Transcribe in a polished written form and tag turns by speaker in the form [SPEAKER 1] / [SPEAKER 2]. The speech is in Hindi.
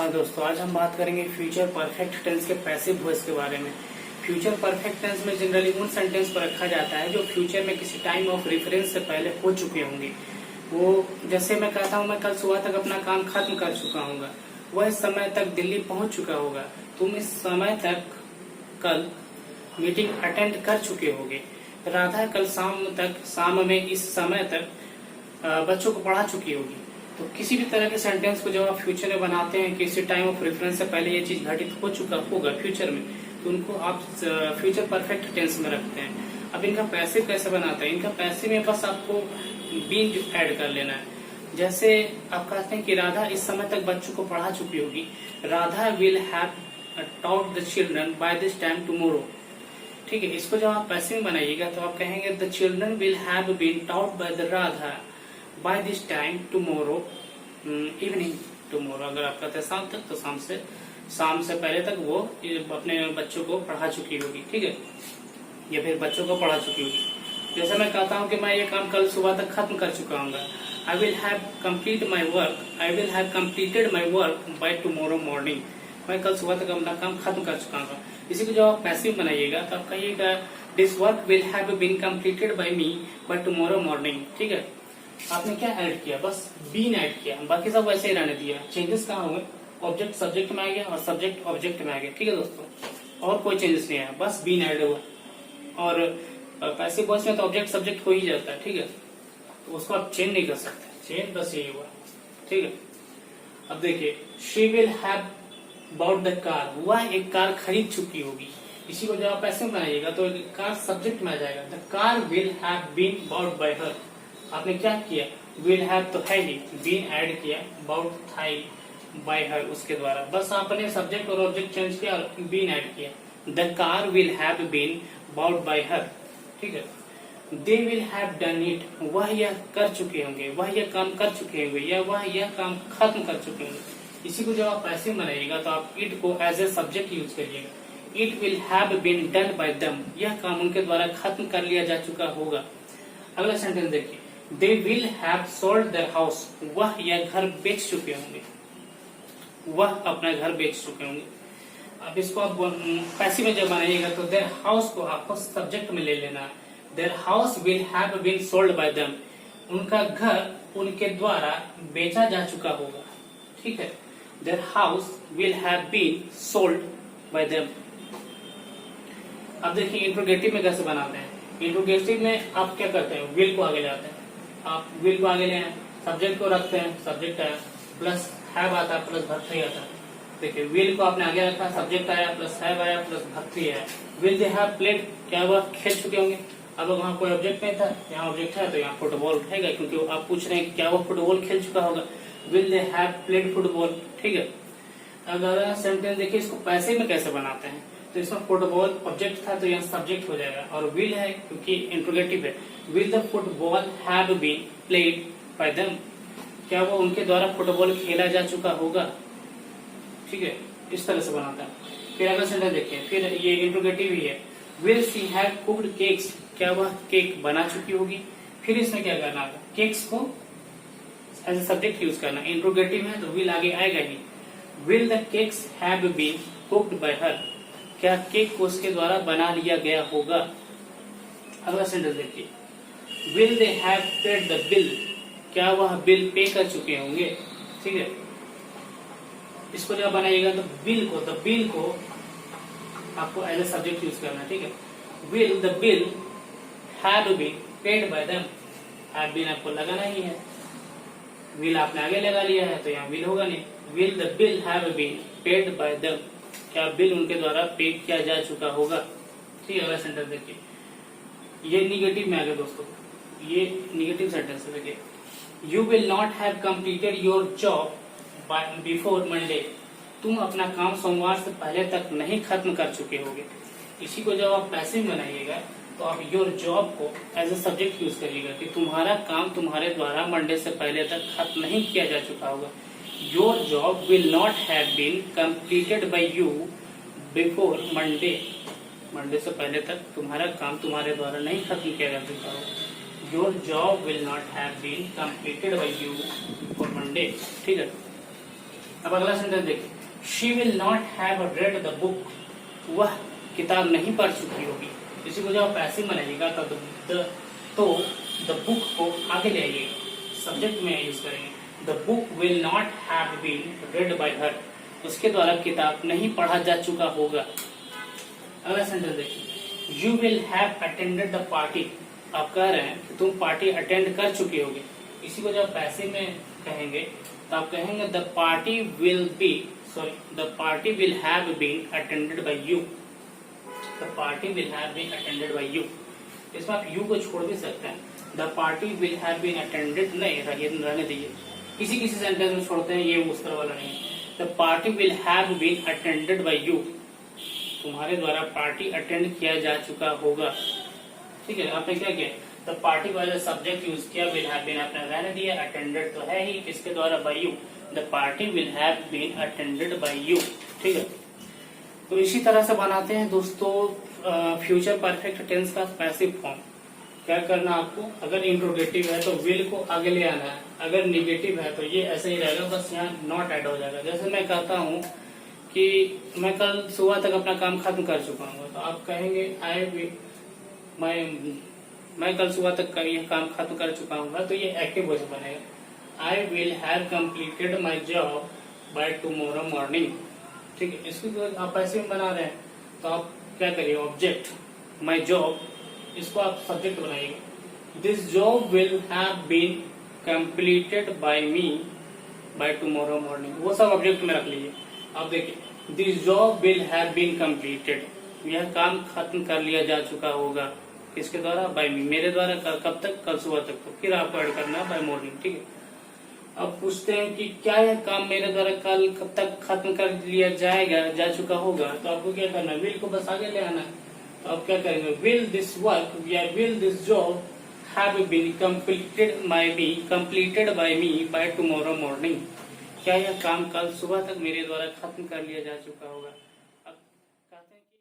[SPEAKER 1] नमस्कार दोस्तों, आज हम बात करेंगे फ्यूचर परफेक्ट टेंस के पैसिव वॉइस के बारे में। फ्यूचर परफेक्ट टेंस में जनरली उन सेंटेंस को रखा जाता है जो फ्यूचर में किसी टाइम ऑफ रेफरेंस से पहले हो चुके होंगे। वो जैसे मैं कहता हूँ, मैं कल सुबह तक अपना काम खत्म कर चुका हूँ, वह इस समय तक दिल्ली पहुंच चुका होगा। तुम इस समय तक कल मीटिंग अटेंड कर चुके होगे। राधा कल शाम में इस समय तक बच्चों को पढ़ा चुकी होगी। तो किसी भी तरह के सेंटेंस को जब आप फ्यूचर में बनाते हैं, किसी टाइम ऑफ रेफरेंस से पहले ये चीज घटित हो चुका होगा फ्यूचर में, तो उनको आप फ्यूचर परफेक्ट टेंस में रखते हैं। अब इनका पैसिव कैसे बनाते हैं? इनका पैसिव में बस आपको बीन ऐड कर लेना है। जैसे आप कहते हैं कि राधा इस समय तक बच्चों को पढ़ा चुकी होगी। Radha will have taught the children by this time tomorrow. ठीक है, इसको जब आप पैसिव बनाइएगा तो आप कहेंगे the children will have been taught by the Radha by this time tomorrow evening. Tomorrow अगर आप कहते हैं शाम तक, तो शाम से पहले तक वो अपने बच्चों को पढ़ा चुकी होगी। ठीक है, या फिर बच्चों को पढ़ा चुकी होगी। जैसे मैं कहता हूँ कि मैं ये काम कल सुबह तक खत्म कर चुका हूँ। I will have completed my work by tomorrow morning. मैं कल सुबह तक अपना काम खत्म कर चुका हूँ। इसी को जब आप पैसिव बनाइएगा तो आप कहिएगा this work will have been completed by me by tomorrow morning. ठीक है, आपने क्या ऐड किया? बस बीन ऐड किया, बाकी सब वैसे ही रहने दिया। चेंजेस कहाँ हुए? ऑब्जेक्ट सब्जेक्ट में आ गया और सब्जेक्ट ऑब्जेक्ट में आ गया। ठीक है दोस्तों, और कोई चेंजेस नहीं आया, बस बीन ऐड हुआ। और पैसिव वॉइस में तो ऑब्जेक्ट सब्जेक्ट हो ही जाता है। ठीक है, तो उसको आप चेंज नहीं कर सकते, चेंज बस यही हुआ। ठीक है, अब देखिए she will have bought the car. वह एक कार खरीद चुकी होगी। इसी को जब आप पैसिव बनाइएगा तो कार सब्जेक्ट में आ जाएगा। The car will have been bought by her. आपने क्या किया? विल हैव तो है ही, बीन ऐड किया, बाउट था बाय हर उसके द्वारा। बस आपने सब्जेक्ट और ऑब्जेक्ट चेंज किया और बीन ऐड किया। The car will have been bought by her. ठीक है, they will have done it. वह यह कर चुके होंगे, वह यह काम कर चुके होंगे, या वह यह काम खत्म कर चुके होंगे। इसी को जब आप पैसिव बनाइएगा तो आप इट को एज ए सब्जेक्ट यूज करिएगा। It will have been done by them. यह काम उनके द्वारा खत्म कर लिया जा चुका होगा। अगला सेंटेंस देखिए, दे will have sold their house. वह यह घर बेच चुके होंगे, वह अपना घर बेच चुके होंगे। अब इसको आप पैसिव में जब बनाइएगा तो देयर हाउस को आपको सब्जेक्ट में ले लेना है। Their house will have been sold by them. उनका घर उनके द्वारा बेचा जा चुका होगा। ठीक है, their house will have been sold by them. अब देखिए इंट्रोगेटिव में कैसे बनाते हैं। इंट्रोगेटिव में आप क्या करते हैं? विल को आगे ले आते हैं। आप विल को आगे ले आए, सब्जेक्ट को रखते हैं, सब्जेक्ट आया प्लस हैव आता है प्लस भर्तृ आता है। देखिए विल को आपने आगे रखा, सब्जेक्ट आया प्लस हैव आया प्लस भर्तृ आया। विल दे हैव प्लेड, क्या वह खेल चुके होंगे? अब वहाँ कोई ऑब्जेक्ट नहीं था, यहाँ ऑब्जेक्ट है तो यहाँ फुटबॉल उठेगा, क्योंकि आप पूछ रहे हैं क्या वो फुटबॉल खेल चुका होगा। Will they have played football. ठीक है, अगर सेंटेंस देखिए इसको पैसिव में कैसे बनाते हैं, तो इसमें फुटबॉल ऑब्जेक्ट था तो यहाँ सब्जेक्ट हो जाएगा, और विल है क्योंकि इंट्रोगेटिव है। Will the football have been played by them. क्या वो उनके द्वारा फुटबॉल खेला जा चुका होगा? ठीक है, इस तरह से बनाता है। फिर अगला सेंटेंस देखिए, फिर ये इंट्रोगेटिव ही है। Will see have cooked cakes. क्या वह केक बना चुकी होगी? फिर इसमें क्या करना है? केक्स को एज ए सब्जेक्ट यूज करना। इंट्रोगेटिव है तो विल आगे आएगा ही। Will the cakes have been cooked by her. क्या केक को उसके द्वारा बना लिया गया होगा? अगला सेंटेंस देखिए, will they have paid the bill. क्या वह बिल पे कर चुके होंगे? ठीक है, इसको जब बनाइएगा तो बिल को आपको एज ए सब्जेक्ट यूज करना है। ठीक है, will the bill have been paid by them. Have been आपको लगाना ही है, विल आपने आगे लगा लिया है तो यहाँ विल होगा नहीं। Will the bill have been paid by them. क्या बिल उनके द्वारा पे किया जा चुका होगा? ठीक है, अगला सेंटेंस देखिए, ये निगेटिव में आ गया दोस्तों, ये निगेटिव सेंटेंस है। देखिए, you will not have completed your job before Monday. तुम अपना काम सोमवार से पहले तक नहीं खत्म कर चुके होगे। इसी को जब आप पैसिव बनाइएगा तो आप योर जॉब को एज ए सब्जेक्ट यूज करिएगा कि तुम्हारा काम तुम्हारे द्वारा मंडे से पहले तक खत्म नहीं किया जा चुका होगा। Your job will not have been completed by you before Monday. Monday से पहले तक तुम्हारा काम तुम्हारे द्वारा नहीं खत्म किया जा चुका होगा। Your job will not have been completed by you before Monday. ठीक है, अब अगला सेंटेंस देखिए, she will not have read the book, वह किताब नहीं पढ़ चुकी होगी। इसी को जब आप ऐसे बनाइएगा तो द बुक को आगे ले आइए, सब्जेक्ट में यूज करेंगे। The book will not have been read by her, उसके द्वारा किताब नहीं पढ़ा जा चुका होगा। अगला सेंटेंस देखिए, you will have attended the party, आप कह रहे हैं कि तुम पार्टी अटेंड कर चुके होगे। इसी को जब पैसे में कहेंगे तो आप कहेंगे the party will have been attended by you, the party will have been attended by you. इसमें आप यू को छोड़ भी सकते हैं, the party will have been attended नहीं रहने दीजिए, किसी किसी सेंटेंस में छोड़ते हैं, ये उस तरह वाला नहीं है। The party will have been attended by you, तुम्हारे द्वारा पार्टी अटेंड किया जा चुका होगा। ठीक है, आपने क्या किया, द पार्टी वाला सब्जेक्ट यूज किया, विल हैव बीन आपने रहने दिया, अटेंडेड तो है ही, किसके द्वारा, by you, the party will have been attended by you. ठीक है, तो इसी तरह से बनाते हैं दोस्तों फ्यूचर परफेक्ट टेंस का पैसिव फॉर्म। क्या करना आपको, अगर इंट्रोगेटिव है तो विल को आगे ले आना है, अगर निगेटिव है तो ये ऐसे ही रहेगा, बस यहाँ नॉट ऐड हो जाएगा। जैसे मैं कहता हूँ कि मैं कल सुबह तक अपना काम खत्म कर चुका हूँ, तो आप कहेंगे मैं कल सुबह तक ये काम खत्म कर चुका हूँ, तो ये एक्टिव वॉइस बनेगा। I will have completed my job by tomorrow morning. ठीक है, इसको आप ऐसे में बना रहे हैं तो आप क्या करिए, ऑब्जेक्ट माई जॉब, इसको आप सब्जेक्ट बनाइएगा। This job will have been completed by me by tomorrow morning, वो सब ऑब्जेक्ट में रख लीजिए। आप देखिए, this job will have been completed, यह काम खत्म कर लिया जा चुका होगा, किसके द्वारा, बाय मी, मेरे द्वारा। कब तक, कल सुबह तक। तो फिर आपको ऐड करना है बाय मॉर्निंग। ठीक है, अब पूछते हैं कि क्या यह काम मेरे द्वारा कल कब तक खत्म कर लिया जा चुका होगा, तो आपको क्या करना है, विल को बस आगे ले आना है। तो आप क्या करेंगे, विल दिस वर्क या will this job have been completed by me by tomorrow morning, क्या यह काम कल सुबह तक मेरे द्वारा खत्म कर लिया जा चुका होगा।